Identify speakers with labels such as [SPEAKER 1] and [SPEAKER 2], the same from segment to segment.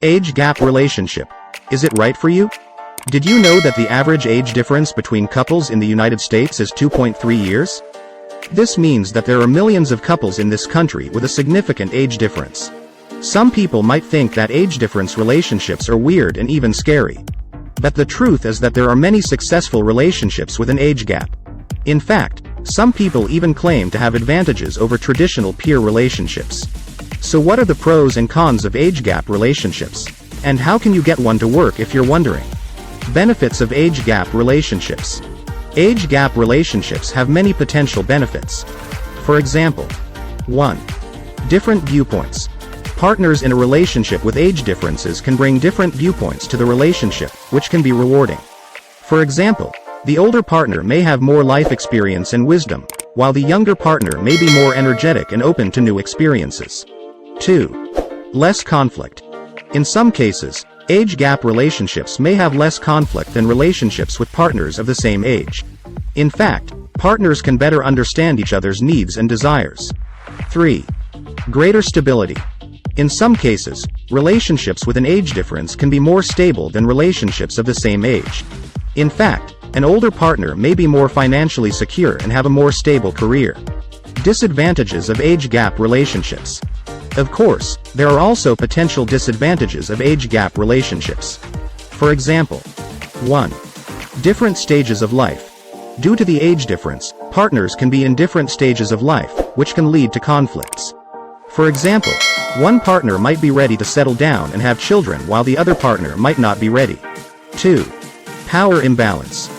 [SPEAKER 1] Age gap relationship. Is it right for you? Did you know that the average age difference between couples in the United States is 2.3 years? This means that there are millions of couples in this country with a significant age difference. Some people might think that age difference relationships are weird and even scary. But the truth is that there are many successful relationships with an age gap. In fact, some people even claim to have advantages over traditional peer relationships. So what are the pros and cons of age gap relationships? And how can you get one to work if you're wondering? Benefits of age gap relationships. Age gap relationships have many potential benefits. For example, 1. Different viewpoints. Partners in a relationship with age differences can bring different viewpoints to the relationship, which can be rewarding. For example, the older partner may have more life experience and wisdom, while the younger partner may be more energetic and open to new experiences. 2. Less conflict. In some cases, age gap relationships may have less conflict than relationships with partners of the same age. In fact, partners can better understand each other's needs and desires. 3. Greater stability. In some cases, relationships with an age difference can be more stable than relationships of the same age. In fact, an older partner may be more financially secure and have a more stable career. Disadvantages of age gap relationships. Of course, there are also potential disadvantages of age gap relationships. For example, 1. Different stages of life. Due to the age difference, partners can be in different stages of life, which can lead to conflicts. For example, one partner might be ready to settle down and have children while the other partner might not be ready. 2. Power imbalance.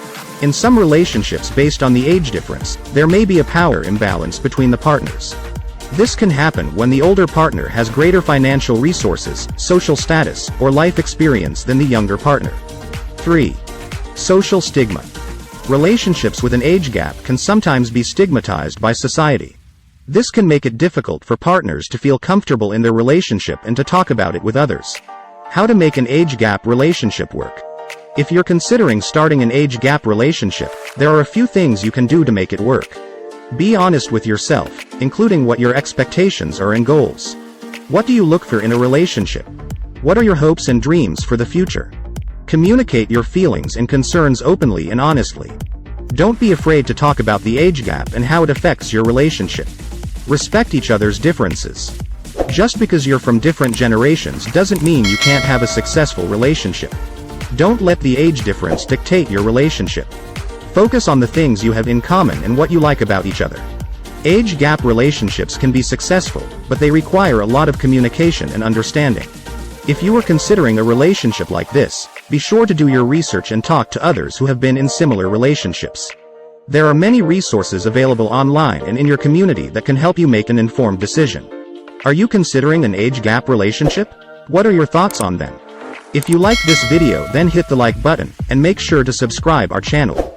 [SPEAKER 1] In some relationships based on the age difference, there may be a power imbalance between the partners. This can happen when the older partner has greater financial resources, social status, or life experience than the younger partner. 3. Social stigma. Relationships with an age gap can sometimes be stigmatized by society. This can make it difficult for partners to feel comfortable in their relationship and to talk about it with others. How to make an age gap relationship work. If you're considering starting an age gap relationship, there are a few things you can do to make it work. Be honest with yourself, including what your expectations are and goals. What do you look for in a relationship? What are your hopes and dreams for the future? Communicate your feelings and concerns openly and honestly. Don't be afraid to talk about the age gap and how it affects your relationship. Respect each other's differences. Just because you're from different generations doesn't mean you can't have a successful relationship. Don't let the age difference dictate your relationship. Focus on the things you have in common and what you like about each other. Age gap relationships can be successful, but they require a lot of communication and understanding. If you are considering a relationship like this, be sure to do your research and talk to others who have been in similar relationships. There are many resources available online and in your community that can help you make an informed decision. Are you considering an age gap relationship? What are your thoughts on them? If you like this video, then hit the like button, and make sure to subscribe our channel.